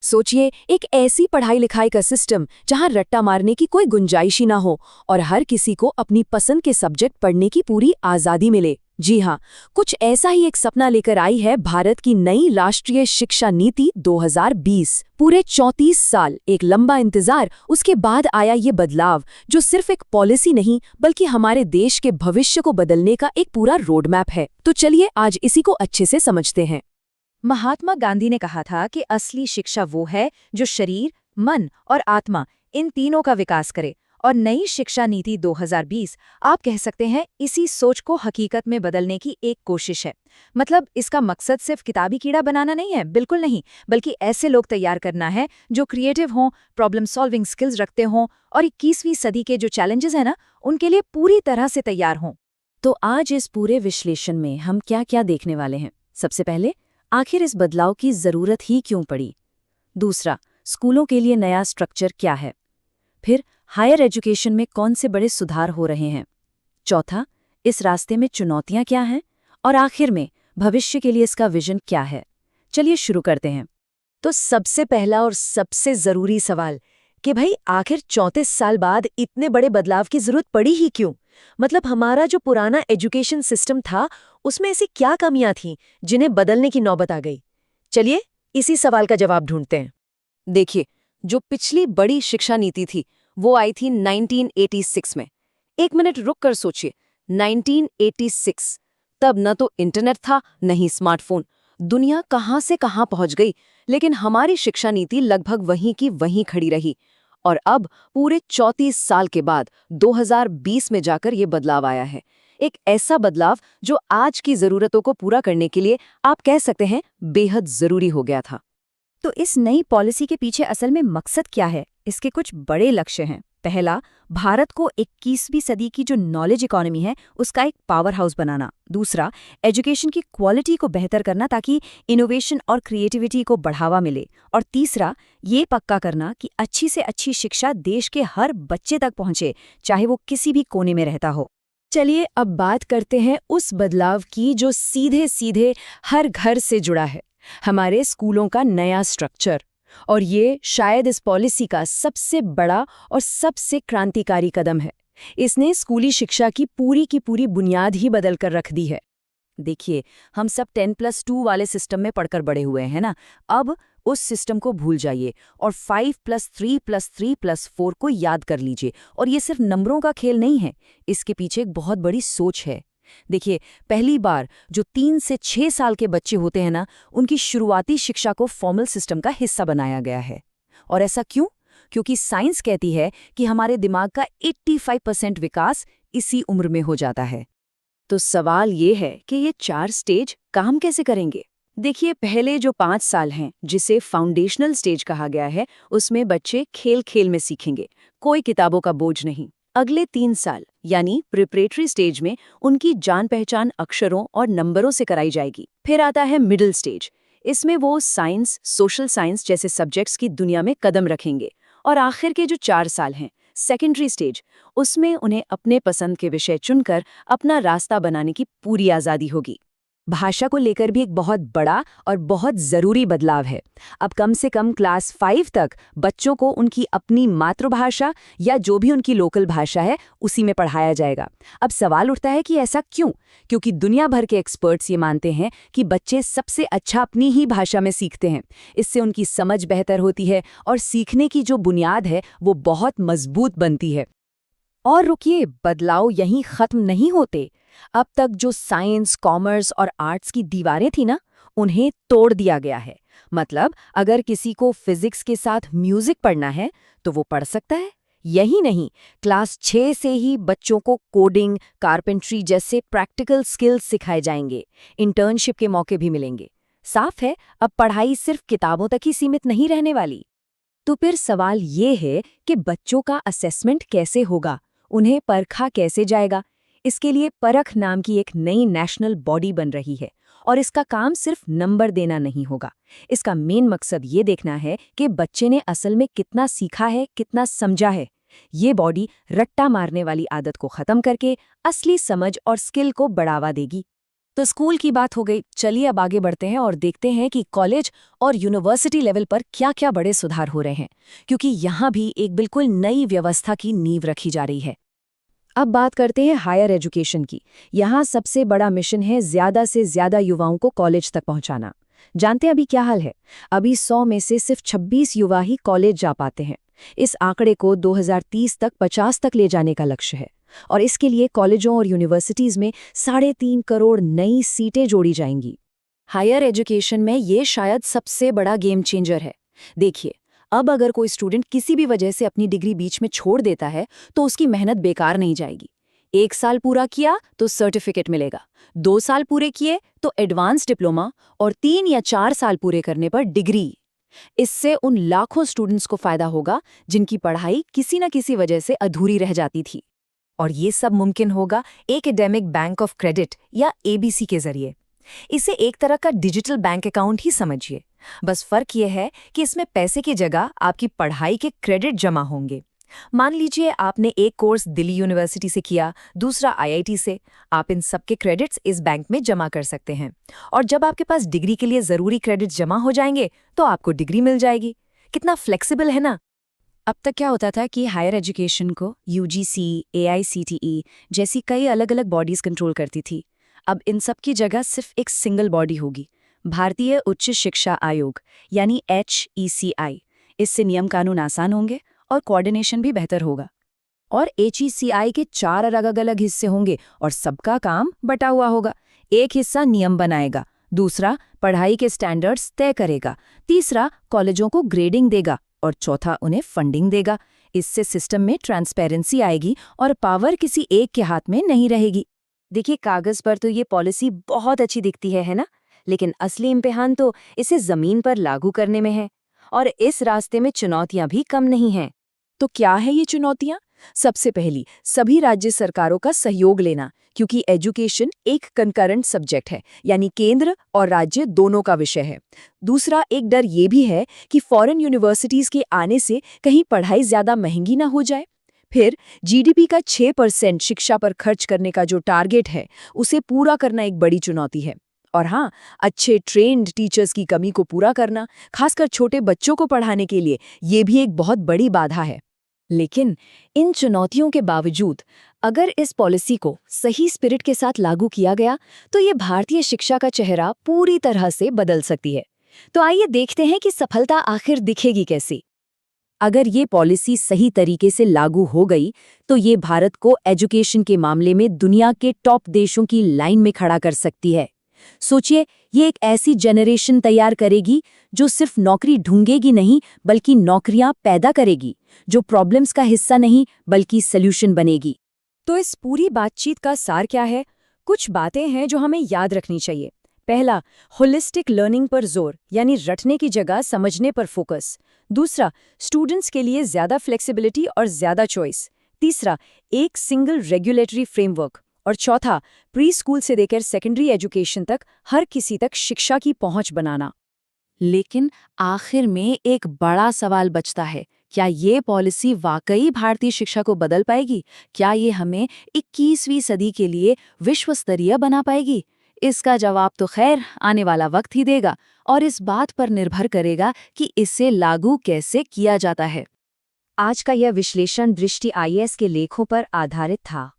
सोचिए, एक ऐसी पढ़ाई लिखाई का सिस्टम जहां रट्टा मारने की कोई गुंजाइश ही ना हो और हर किसी को अपनी पसंद के सब्जेक्ट पढ़ने की पूरी आज़ादी मिले। जी हाँ, कुछ ऐसा ही एक सपना लेकर आई है भारत की नई राष्ट्रीय शिक्षा नीति 2020। पूरे 34 साल, एक लंबा इंतजार, उसके बाद आया ये बदलाव जो सिर्फ एक पॉलिसी नहीं बल्कि हमारे देश के भविष्य को बदलने का एक पूरा रोड मैप है। तो चलिए आज इसी को अच्छे से समझते हैं। महात्मा गांधी ने कहा था कि असली शिक्षा वो है जो शरीर, मन और आत्मा इन तीनों का विकास करे, और नई शिक्षा नीति 2020 आप कह सकते हैं इसी सोच को हकीकत में बदलने की एक कोशिश है। मतलब इसका मकसद सिर्फ किताबी कीड़ा बनाना नहीं है, बिल्कुल नहीं, बल्कि ऐसे लोग तैयार करना है जो क्रिएटिव हों, प्रॉब्लम सॉल्विंग स्किल्स रखते हों और 21वीं सदी के जो चैलेंजेस हैं ना, उनके लिए पूरी तरह से तैयार हों। तो आज इस पूरे विश्लेषण में हम क्या क्या देखने वाले हैं? सबसे पहले, आखिर इस बदलाव की जरूरत ही क्यों पड़ी? दूसरा, स्कूलों के लिए नया स्ट्रक्चर क्या है? फिर हायर एजुकेशन में कौन से बड़े सुधार हो रहे हैं? चौथा, इस रास्ते में चुनौतियां क्या हैं? और आखिर में, भविष्य के लिए इसका विजन क्या है? चलिए शुरू करते हैं। तो सबसे पहला और सबसे जरूरी सवाल कि भाई आखिर 34 साल बाद इतने बड़े बदलाव की जरूरत पड़ी ही क्यों? मतलब हमारा जो पुराना एजुकेशन सिस्टम था उसमें ऐसी क्या कमियां थीं जिन्हें बदलने की नौबत आ गई? चलिए इसी सवाल का जवाब ढूंढते हैं। देखिए, जो पिछली बड़ी शिक्षा नीति थी वो आई थी 1986 में। एक मिनट रुक कर सोचिए, 1986। तब न तो इंटरनेट था, न ही स्मार्टफोन। दुनिया कहाँ से कहाँ पहुंच गई, लेकिन हमारी शिक्षा नीति लगभग वहीं की वहीं खड़ी रही। और अब पूरे 34 साल के बाद 2020 में जाकर ये बदलाव आया है। एक ऐसा बदलाव जो आज की जरूरतों को पूरा करने के लिए आप कह सकते हैं बेहद जरूरी हो गया था। तो इस नई पॉलिसी के पीछे असल में मकसद क्या है? इसके कुछ बड़े लक्ष्य हैं। पहला, भारत को 21वीं सदी की जो नॉलेज इकोनॉमी है उसका एक पावर हाउस बनाना। दूसरा, एजुकेशन की क्वालिटी को बेहतर करना ताकि इनोवेशन और क्रिएटिविटी को बढ़ावा मिले। और तीसरा, ये पक्का करना कि अच्छी से अच्छी शिक्षा देश के हर बच्चे तक पहुंचे, चाहे वो किसी भी कोने में रहता हो। चलिए अब बात करते हैं उस बदलाव की जो सीधे सीधे हर घर से जुड़ा है, हमारे स्कूलों का नया स्ट्रक्चर। और ये शायद इस पॉलिसी का सबसे बड़ा और सबसे क्रांतिकारी कदम है। इसने स्कूली शिक्षा की पूरी बुनियाद ही बदल कर रख दी है। देखिए, हम सब 10+2 वाले सिस्टम में पढ़कर बड़े हुए हैं ना। अब उस सिस्टम को भूल जाइए और 5+3+3+4 को याद कर लीजिए। और ये सिर्फ नंबरों का खेल नहीं है, इसके पीछे एक बहुत बड़ी सोच है। देखिए, पहली बार जो 3 से 6 साल के बच्चे होते हैं ना, उनकी शुरुआती शिक्षा को फॉर्मल सिस्टम का हिस्सा बनाया गया है। और ऐसा क्यों? क्योंकि साइंस कहती है कि हमारे दिमाग का 85% विकास इसी उम्र में हो जाता है। तो सवाल ये है कि ये 4 स्टेज काम कैसे करेंगे? देखिए, पहले जो 5 साल हैं, जिसे फाउंडेशनल स्टेज कहा गया है, उसमें बच्चे खेल खेल में सीखेंगे, कोई किताबों का बोझ नहीं। अगले 3 साल यानी प्रिपरेटरी स्टेज में उनकी जान पहचान अक्षरों और नंबरों से कराई जाएगी। फिर आता है मिडिल स्टेज। इसमें वो साइंस, सोशल साइंस जैसे सब्जेक्ट्स की दुनिया में कदम रखेंगे। और आखिर के जो 4 साल हैं, सेकेंडरी स्टेज, उसमें उन्हें अपने पसंद के विषय चुनकर अपना रास्ता बनाने की पूरी आज़ादी होगी। भाषा को लेकर भी एक बहुत बड़ा और बहुत ज़रूरी बदलाव है। अब कम से कम क्लास 5 तक बच्चों को उनकी अपनी मातृभाषा या जो भी उनकी लोकल भाषा है उसी में पढ़ाया जाएगा। अब सवाल उठता है कि ऐसा क्यों? क्योंकि दुनिया भर के एक्सपर्ट्स ये मानते हैं कि बच्चे सबसे अच्छा अपनी ही भाषा में सीखते हैं। इससे उनकी समझ बेहतर होती है और सीखने की जो बुनियाद है वो बहुत मजबूत बनती है। और रुकिए, बदलाव यहीं खत्म नहीं होते। अब तक जो साइंस, कॉमर्स और आर्ट्स की दीवारें थी ना, उन्हें तोड़ दिया गया है। मतलब अगर किसी को फिजिक्स के साथ म्यूजिक पढ़ना है तो वो पढ़ सकता है। यही नहीं, क्लास 6 से ही बच्चों को कोडिंग, कारपेंट्री जैसे प्रैक्टिकल स्किल्स सिखाए जाएंगे। इंटर्नशिप के मौके भी मिलेंगे। साफ है, अब पढ़ाई सिर्फ किताबों तक ही सीमित नहीं रहने वाली। तो फिर सवाल ये है कि बच्चों का असेसमेंट कैसे होगा, उन्हें परखा कैसे जाएगा? इसके लिए परख नाम की एक नई नेशनल बॉडी बन रही है। और इसका काम सिर्फ नंबर देना नहीं होगा। इसका मेन मकसद ये देखना है कि बच्चे ने असल में कितना सीखा है, कितना समझा है। ये बॉडी रट्टा मारने वाली आदत को खत्म करके असली समझ और स्किल को बढ़ावा देगी। तो स्कूल की बात हो गई, चलिए अब आगे बढ़ते हैं और देखते हैं कि कॉलेज और यूनिवर्सिटी लेवल पर क्या-क्या बड़े सुधार हो रहे हैं, क्योंकि यहाँ भी एक बिल्कुल नई व्यवस्था की नींव रखी जा रही है। अब बात करते हैं हायर एजुकेशन की। यहाँ सबसे बड़ा मिशन है ज़्यादा से ज़्यादा युवाओं को कॉलेज तक पहुँचाना। जानते हैं अभी क्या हाल है? अभी 100 में से सिर्फ 26 युवा ही कॉलेज जा पाते हैं। इस आंकड़े को 2030 तक 50 तक ले जाने का लक्ष्य है, और इसके लिए कॉलेजों और यूनिवर्सिटीज में 3.5 करोड़ नई सीटें जोड़ी जाएंगी। हायर एजुकेशन में ये शायद सबसे बड़ा गेम चेंजर है। देखिए, अब अगर कोई स्टूडेंट किसी भी वजह से अपनी डिग्री बीच में छोड़ देता है तो उसकी मेहनत बेकार नहीं जाएगी। 1 साल पूरा किया तो सर्टिफिकेट मिलेगा, 2 साल पूरे किए तो एडवांस डिप्लोमा, और 3 या 4 साल पूरे करने पर डिग्री। इससे उन लाखों स्टूडेंट्स को फायदा होगा जिनकी पढ़ाई किसी न किसी वजह से अधूरी रह जाती थी। और ये सब मुमकिन होगा एकेडमिक बैंक ऑफ क्रेडिट या एबीसी के जरिए। इसे एक तरह का डिजिटल बैंक अकाउंट ही समझिए। बस फर्क ये है कि इसमें पैसे की जगह आपकी पढ़ाई के क्रेडिट जमा होंगे। मान लीजिए आपने एक कोर्स दिल्ली यूनिवर्सिटी से किया, दूसरा आईआईटी से। आप इन सब के क्रेडिट्स इस बैंक में जमा कर सकते हैं, और जब आपके पास डिग्री के लिए ज़रूरी क्रेडिट्स जमा हो जाएंगे तो आपको डिग्री मिल जाएगी। कितना फ्लेक्सिबल है ना। अब तक क्या होता था कि हायर एजुकेशन को यूजीसी, एआईसीटीई जैसी कई अलग अलग बॉडीज कंट्रोल करती थी। अब इन सब की जगह सिर्फ एक सिंगल बॉडी होगी, भारतीय उच्च शिक्षा आयोग यानी HECI। इससे नियम कानून आसान होंगे और कोऑर्डिनेशन भी बेहतर होगा। और HECI के 4 अलग अलग हिस्से होंगे और सबका काम बटा हुआ होगा। एक हिस्सा नियम बनाएगा, दूसरा पढ़ाई के स्टैंडर्ड्स तय करेगा, तीसरा कॉलेजों को ग्रेडिंग देगा, और चौथा उन्हें फंडिंग देगा। इससे सिस्टम में ट्रांसपेरेंसी आएगी और पावर किसी एक के हाथ में नहीं रहेगी। देखिए, कागज पर तो ये पॉलिसी बहुत अच्छी दिखती है ना? लेकिन असली इम्तिहान तो इसे जमीन पर लागू करने में है, और इस रास्ते में चुनौतियां भी कम नहीं हैं। तो क्या है ये चुनौतियां? सबसे पहली, सभी राज्य सरकारों का सहयोग लेना, क्योंकि एजुकेशन एक कंकरेंट सब्जेक्ट है, यानी केंद्र और राज्य दोनों का विषय है। दूसरा, एक डर ये भी है कि फॉरेन यूनिवर्सिटीज के आने से कहीं पढ़ाई ज्यादा महंगी ना हो जाए। फिर जीडीपी का 6% शिक्षा पर खर्च करने का जो टारगेट है, उसे पूरा करना एक बड़ी चुनौती है। और हाँ, अच्छे ट्रेन्ड टीचर्स की कमी को पूरा करना, खासकर छोटे बच्चों को पढ़ाने के लिए, ये भी एक बहुत बड़ी बाधा है। लेकिन इन चुनौतियों के बावजूद अगर इस पॉलिसी को सही स्पिरिट के साथ लागू किया गया तो ये भारतीय शिक्षा का चेहरा पूरी तरह से बदल सकती है। तो आइए देखते हैं कि सफलता आखिर दिखेगी कैसी। अगर ये पॉलिसी सही तरीके से लागू हो गई तो ये भारत को एजुकेशन के मामले में दुनिया के टॉप देशों की लाइन में खड़ा कर सकती है। सोचिए, ये एक ऐसी जनरेशन तैयार करेगी जो सिर्फ नौकरी ढूंढेगी नहीं, बल्कि नौकरियां पैदा करेगी, जो प्रॉब्लम्स का हिस्सा नहीं बल्कि सॉल्यूशन बनेगी। तो इस पूरी बातचीत का सार क्या है? कुछ बातें हैं जो हमें याद रखनी चाहिए। पहला, होलिस्टिक लर्निंग पर जोर, यानी रटने की जगह समझने पर फोकस। दूसरा, स्टूडेंट्स के लिए ज्यादा फ्लेक्सिबिलिटी और ज्यादा चॉइस। तीसरा, एक सिंगल रेगुलेटरी फ्रेमवर्क। और चौथा, प्री स्कूल से लेकर सेकेंडरी एजुकेशन तक हर किसी तक शिक्षा की पहुंच बनाना। लेकिन आखिर में एक बड़ा सवाल बचता है, क्या ये पॉलिसी वाकई भारतीय शिक्षा को बदल पाएगी? क्या ये हमें 21वीं सदी के लिए विश्व स्तरीय बना पाएगी? इसका जवाब तो खैर आने वाला वक्त ही देगा, और इस बात पर निर्भर करेगा कि इसे लागू कैसे किया जाता है। आज का यह विश्लेषण दृष्टि IAS के लेखों पर आधारित था।